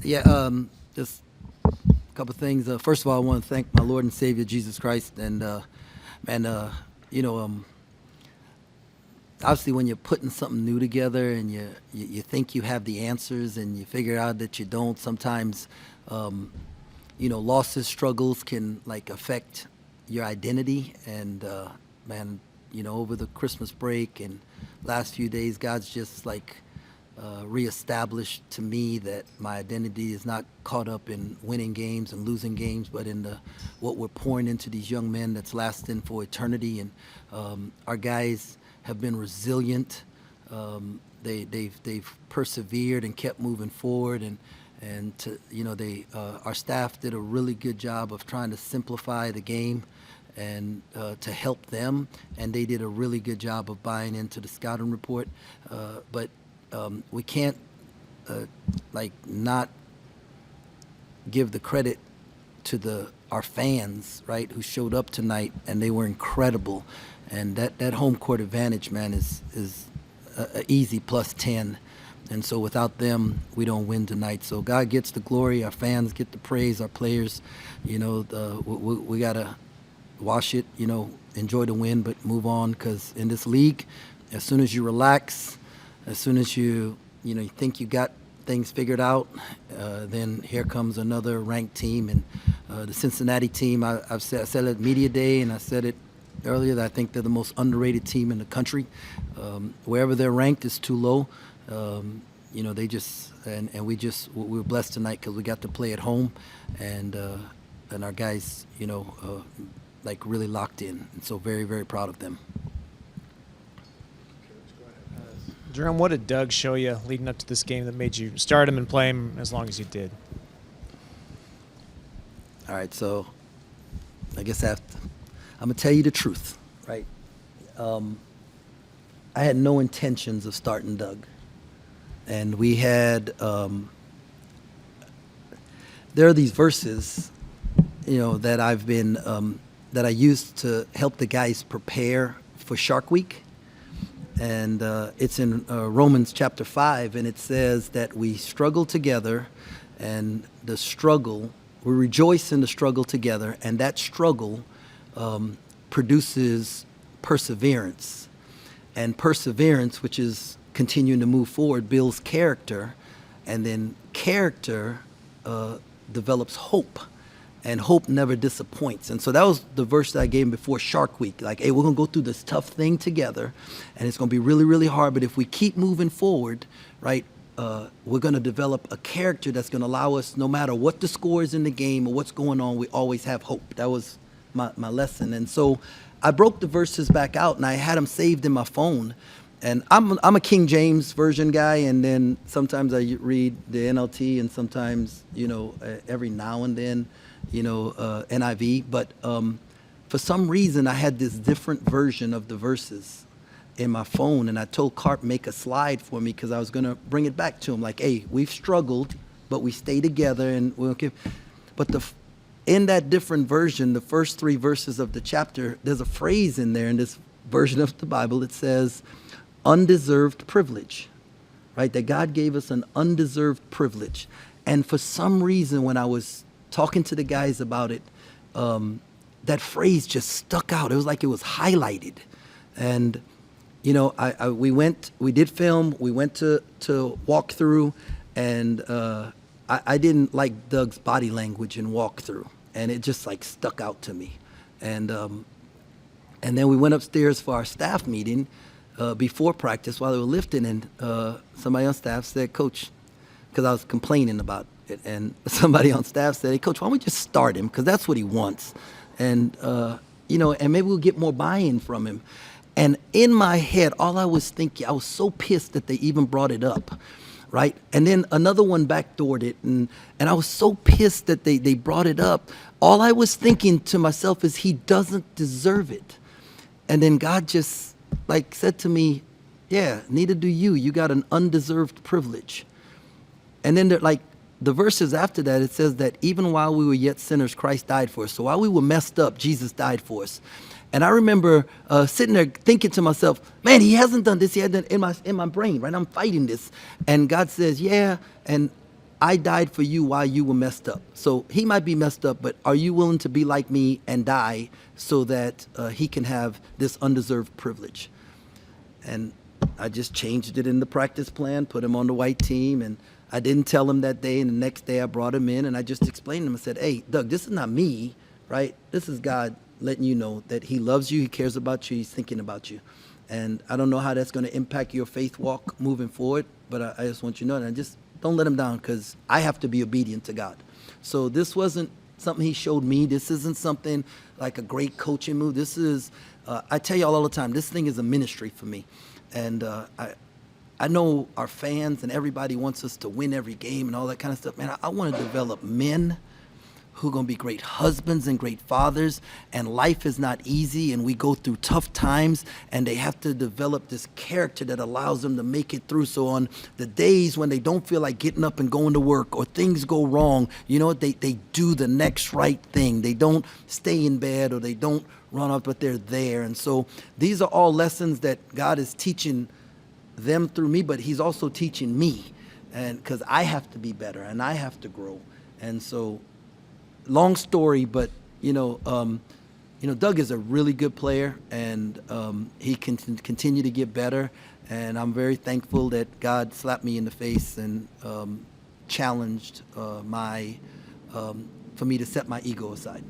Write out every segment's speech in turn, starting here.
Just a couple of things. First of all, I want to thank my Lord and Savior Jesus Christ, and you know, obviously when you're putting something new together and you think you have the answers and you figure out that you don't, sometimes losses, struggles can like affect your identity. And man, over the Christmas break and last few days, God's just like reestablished to me that my identity is not caught up in winning games and losing games, but in what we're pouring into these young men that's lasting for eternity. And our guys have been resilient. They've persevered and kept moving forward, our staff did a really good job of trying to simplify the game and to help them, and they did a really good job of buying into the scouting report. But we can't not give the credit to our fans, right, who showed up tonight, and they were incredible. And that home court advantage, man, is a easy +10. And so without them, we don't win tonight. So God gets the glory, our fans get the praise, our players, we got to wash it, enjoy the win, but move on, because in this league, as soon as you relax, as soon as you think you got things figured out, then here comes another ranked team. And the Cincinnati team, I said it at Media Day, and I said it earlier, that I think they're the most underrated team in the country. Wherever they're ranked is too low. They just we were blessed tonight because we got to play at home, and our guys, really locked in, and so very, very proud of them. Jerome, what did Doug show you leading up to this game that made you start him and play him as long as you did? All right, so I guess I'm going to tell you the truth, right? I had no intentions of starting Doug. And we had, there are these verses, that I've been, that I used to help the guys prepare for Shark Week. And it's in Romans chapter 5, and it says that we struggle together, and we rejoice in the struggle together, and that struggle produces perseverance. And perseverance, which is continuing to move forward, builds character, and then character develops hope. And hope never disappoints. And so that was the verse that I gave him before Shark Week. Like, hey, we're going to go through this tough thing together, and it's going to be really, really hard. But if we keep moving forward, right, we're going to develop a character that's going to allow us, no matter what the score is in the game or what's going on, we always have hope. That was my lesson. And so I broke the verses back out, and I had them saved in my phone. And I'm a King James version guy, and then sometimes I read the NLT, and sometimes, every now and then, NIV. But for some reason, I had this different version of the verses in my phone, and I told Carp make a slide for me because I was going to bring it back to him. Like, hey, we've struggled, but we stay together, and we'll give. But in that different version, the first 3 verses of the chapter, there's a phrase in there in this version of the Bible. It says, undeserved privilege, right? That God gave us an undeserved privilege. And for some reason, when I was talking to the guys about it, that phrase just stuck out. It was like it was highlighted. And, we did film, we went to walk through, and I didn't like Doug's body language in walk through. And it just like stuck out to me. And then we went upstairs for our staff meeting before practice while they were lifting, and somebody on staff said, Coach, because I was complaining about it, and somebody on staff said, hey, Coach, why don't we just start him? Because that's what he wants. And, and maybe we'll get more buy-in from him. And in my head, all I was thinking, I was so pissed that they even brought it up, right? And then another one backdoored it, and I was so pissed that they brought it up. All I was thinking to myself is, he doesn't deserve it. And then God just said to me, yeah, neither do you. You got an undeserved privilege. And then the verses after that, it says that even while we were yet sinners, Christ died for us. So while we were messed up, Jesus died for us. And I remember sitting there thinking to myself, man, he hasn't done this. He hasn't done in my brain, right? I'm fighting this. And God says, yeah. And I died for you while you were messed up. So he might be messed up, but are you willing to be like me and die so that he can have this undeserved privilege? And I just changed it in the practice plan, put him on the white team, and I didn't tell him that day. And the next day I brought him in, and I just explained to him. I said, hey, Doug, this is not me, right? This is God letting you know that he loves you, he cares about you, he's thinking about you. And I don't know how that's going to impact your faith walk moving forward, but I just want you to know that. And just don't let him down, because I have to be obedient to God. So this wasn't something he showed me. This isn't something like a great coaching move. This is, I tell y'all all the time, this thing is a ministry for me. And I know our fans and everybody wants us to win every game and all that kind of stuff. Man, I want to develop men who are going to be great husbands and great fathers. And life is not easy, and we go through tough times, and they have to develop this character that allows them to make it through. So on the days when they don't feel like getting up and going to work, or things go wrong, you know what, they do the next right thing. They don't stay in bed, or they don't run off, but they're there. And so these are all lessons that God is teaching them through me, but he's also teaching me, and because I have to be better and I have to grow. And so, long story, but Doug is a really good player, and he can continue to get better. And I'm very thankful that God slapped me in the face and challenged for me to set my ego aside.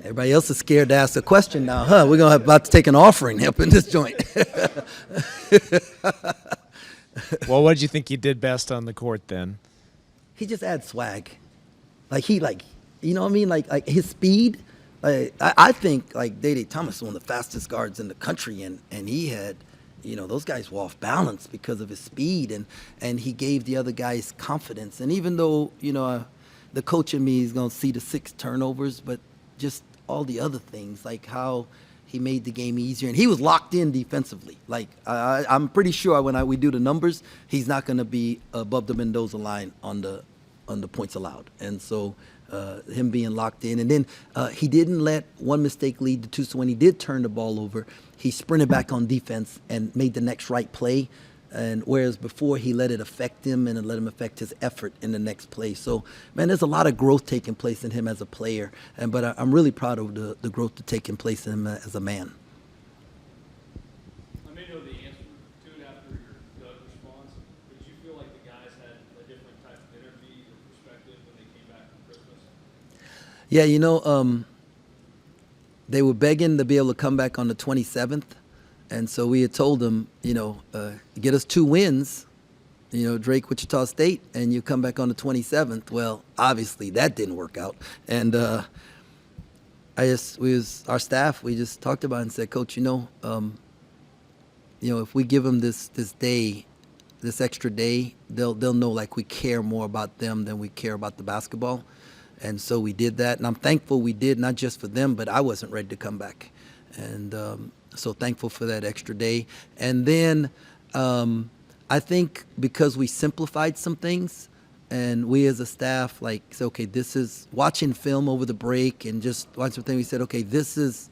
Everybody else is scared to ask a question now, huh? We're gonna about to take an offering up in this joint. Well, what did you think you did best on the court then? He just adds swag. You know what I mean? Like his speed. I think like Dede Thomas is one of the fastest guards in the country, and he had, those guys were off balance because of his speed, and he gave the other guys confidence. And even though, the coach in me is going to see the 6 turnovers, but just all the other things, like how he made the game easier, and he was locked in defensively. Like I'm pretty sure when we do the numbers, he's not going to be above the Mendoza line on the points allowed. And so him being locked in, and then he didn't let one mistake lead to 2. So when he did turn the ball over, he sprinted back on defense and made the next right play. And whereas before he let it affect him and it let him affect his effort in the next play. So, man, there's a lot of growth taking place in him as a player. But I'm really proud of the growth that's taking place in him as a man. I may know the answer to it after your Doug response, but you feel like the guys had a different type of energy or perspective when they came back from Christmas? Yeah, they were begging to be able to come back on the 27th. And so we had told them, get us 2 wins, Drake, Wichita State, and you come back on the 27th. Well, obviously that didn't work out. And our staff, we just talked about it and said, Coach, if we give them this day, this extra day, they'll know like we care more about them than we care about the basketball. And so we did that. And I'm thankful we did, not just for them, but I wasn't ready to come back. And so thankful for that extra day. And then I think because we simplified some things, and we as a staff said, okay, this is watching film over the break and just watching some things. We said, okay, this is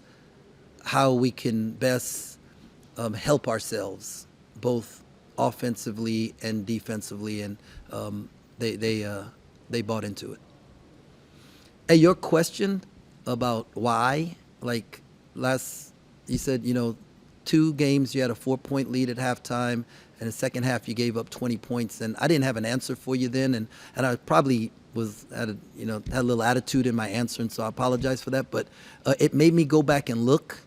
how we can best help ourselves, both offensively and defensively. And they bought into it. Hey, your question about why, you said, 2 games, you had a 4-point lead at halftime, and the second half you gave up 20 points. And I didn't have an answer for you then, and I probably had a little attitude in my answer, and so I apologize for that. But it made me go back and look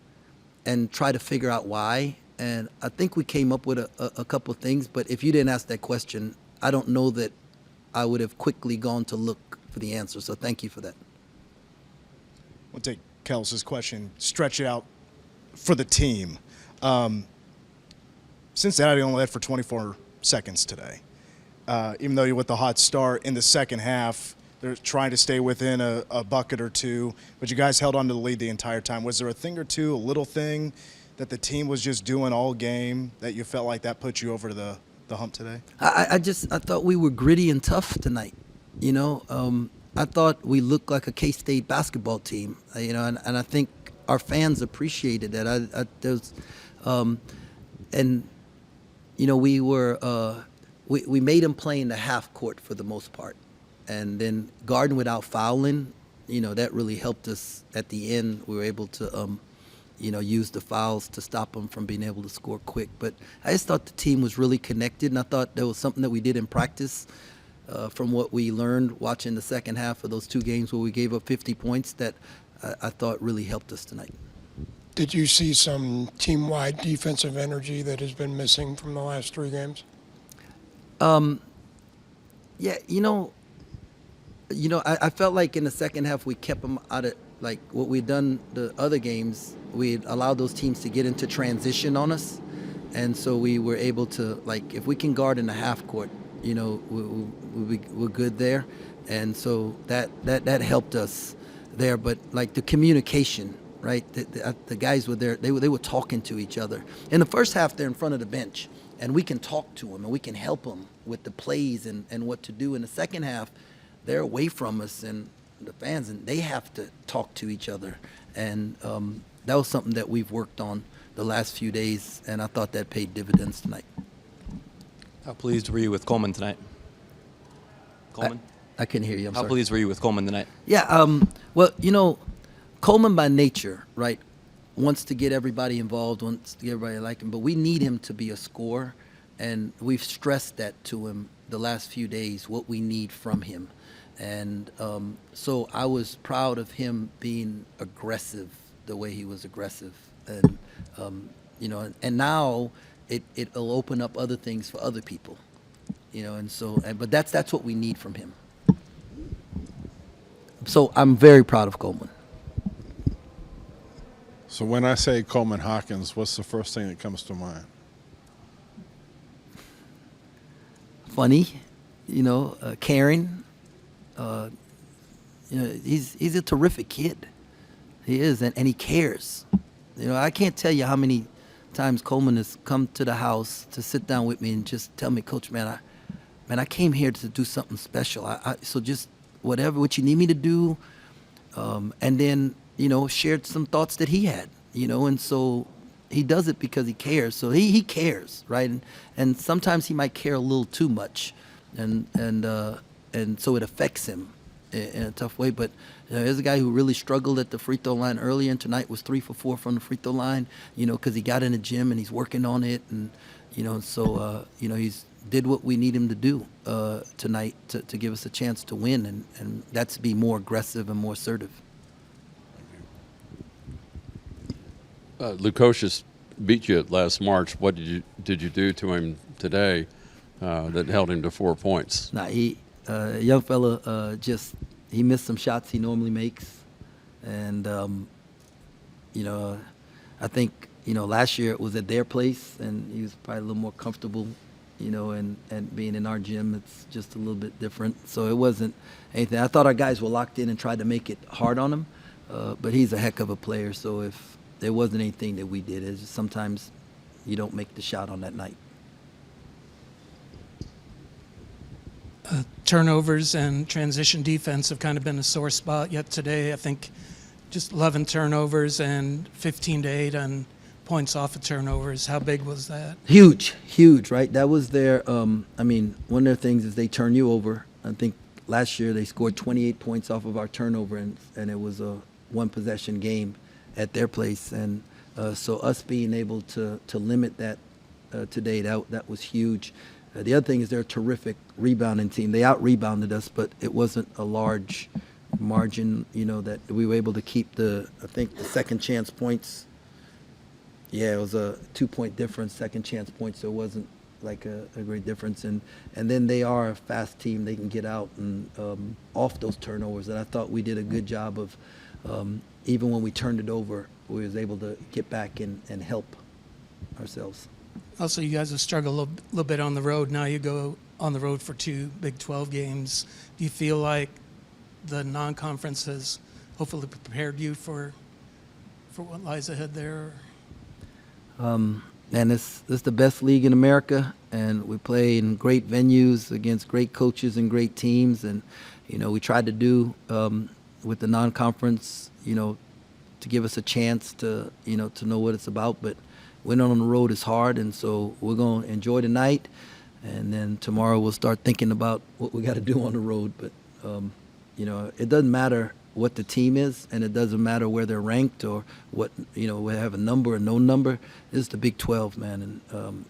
and try to figure out why. And I think we came up with a couple of things, but if you didn't ask that question, I don't know that I would have quickly gone to look for the answer. So thank you for that. We'll take Kels's question, stretch it out for the team. Cincinnati only led for 24 seconds today. Even though you're with the hot start in the second half, they're trying to stay within a bucket or 2, but you guys held on to the lead the entire time. Was there a thing or two, a little thing that the team was just doing all game that you felt like that put you over the hump today? I thought we were gritty and tough tonight. I thought we looked like a K-State basketball team, and I think our fans appreciated that. We were we made them play in the half court for the most part. And then guarding without fouling, that really helped us at the end. We were able to, use the fouls to stop them from being able to score quick. But I just thought the team was really connected, and I thought there was something that we did in practice from what we learned watching the second half of those two games where we gave up 50 points that I thought really helped us tonight. Did you see some team-wide defensive energy that has been missing from the last three games? Yeah, I felt like in the second half we kept them out of, like what we'd done the other games, we'd allowed those teams to get into transition on us. And so we were able to, like, if we can guard in the half court, we're good there. And so that helped us there. But, like, the communication, right, the guys were there, they were talking to each other. In the first half, they're in front of the bench, and we can talk to them, and we can help them with the plays and what to do. In the second half, they're away from us and the fans, and they have to talk to each other. And that was something that we've worked on the last few days, and I thought that paid dividends tonight. How pleased were you with Coleman tonight? Coleman? I couldn't hear you. I'm How sorry. pleased were you with Coleman tonight? Yeah, well, Coleman by nature, right, wants to get everybody involved, wants to get everybody to like him, but we need him to be a scorer, and we've stressed that to him the last few days, what we need from him. And so I was proud of him being aggressive the way he was aggressive. And, and now it'll open up other things for other people, and so, but that's what we need from him. So I'm very proud of Coleman. So when I say Coleman Hawkins, what's the first thing that comes to mind? Funny, caring. He's a terrific kid. He is, and he cares. I can't tell you how many times Coleman has come to the house to sit down with me and just tell me, Coach, I came here to do something special. So just what you need me to do, and then shared some thoughts that he had, and so he does it because he cares. So he cares, right? And sometimes he might care a little too much, and so it affects him in a tough way. But there's a guy who really struggled at the free throw line earlier, and tonight was 3 for 4 from the free throw line, because he got in the gym and he's working on it, and so he's did what we need him to do tonight to give us a chance to win, and that's be more aggressive and more assertive. Lukosius beat you last March. What did you do to him today that held him to 4 points? He young fella he missed some shots he normally makes, and I think last year it was at their place and he was probably a little more comfortable, and being in our gym it's just a little bit different. So it wasn't anything. I thought our guys were locked in and tried to make it hard on him, but he's a heck of a player. So if there wasn't anything that we did, it's just sometimes you don't make the shot on that night. Turnovers and transition defense have kind of been a sore spot. Yet today, I think just 11 turnovers and 15 to 8 on points off of turnovers. How big was that? Huge, right? That was their, one of their things is they turn you over. I think last year they scored 28 points off of our turnover, and it was a one-possession game at their place. And so us being able to limit that today, that was huge. The other thing is they're a terrific rebounding team. They out-rebounded us, but it wasn't a large margin, that we were able to keep the second chance points. Yeah, it was a 2-point difference, second chance points, so it wasn't like a great difference. And then they are a fast team. They can get out and off those turnovers. And I thought we did a good job of, even when we turned it over, we was able to get back and help ourselves. Also, you guys have struggled a little bit on the road. Now you go on the road for 2 Big 12 games. Do you feel like the non-conference has hopefully prepared you for what lies ahead there? And this is the best league in America, and we play in great venues against great coaches and great teams. And we tried to do with the non-conference, to give us a chance to know what it's about. But winning on the road is hard, and so we're going to enjoy the night and then tomorrow we'll start thinking about what we got to do on the road. But it doesn't matter what the team is, and it doesn't matter where they're ranked or what we have a number or no number. It's the Big 12, man, and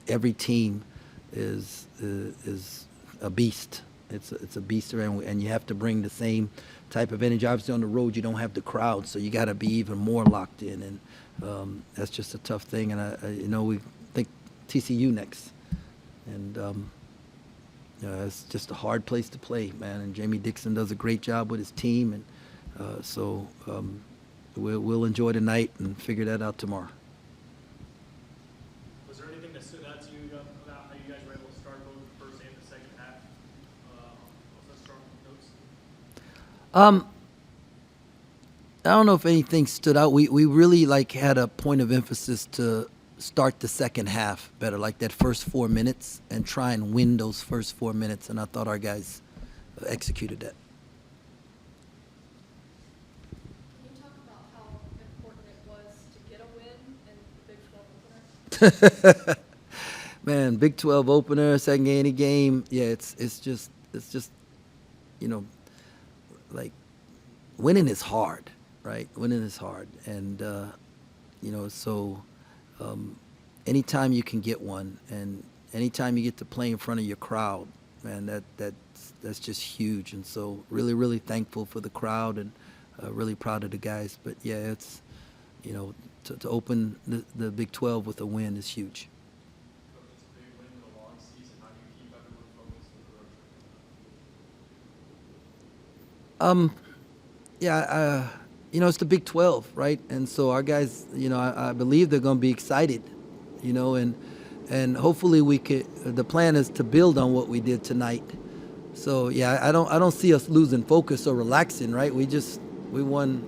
every team is a beast. It's a beast around, and you have to bring the same type of energy. Obviously, on the road, you don't have the crowd, so you got to be even more locked in, and that's just a tough thing. And we think TCU next, and it's just a hard place to play, man. And Jamie Dixon does a great job with his team, and so we'll enjoy the night and figure that out tomorrow. Was there anything that stood out to you about how you guys were able to start both the first and the second half on such strong notes? I don't know if anything stood out. We really had a point of emphasis to start the second half better, like that first 4 minutes, and try and win those first 4 minutes. And I thought our guys executed that. Can you talk about how important it was to get a win in the Big 12 opener? Man, Big 12 opener, second game, any game. Yeah, it's just like winning is hard, right? Winning is hard, and so anytime you can get one, and anytime you get to play in front of your crowd, man, that's just huge. And so really, really thankful for the crowd, and really proud of the guys. But yeah, it's to open the Big 12 with a win is huge. It's a big win in a long season. How do you keep everyone focused on the road trip? Yeah, it's the Big 12, right? And so our guys, I believe they're going to be excited, and hopefully the plan is to build on what we did tonight. So yeah, I don't see us losing focus or relaxing, right? We won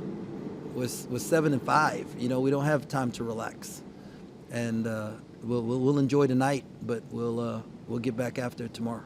with 7-5. We don't have time to relax, and we'll enjoy the night, but we'll get back after it tomorrow.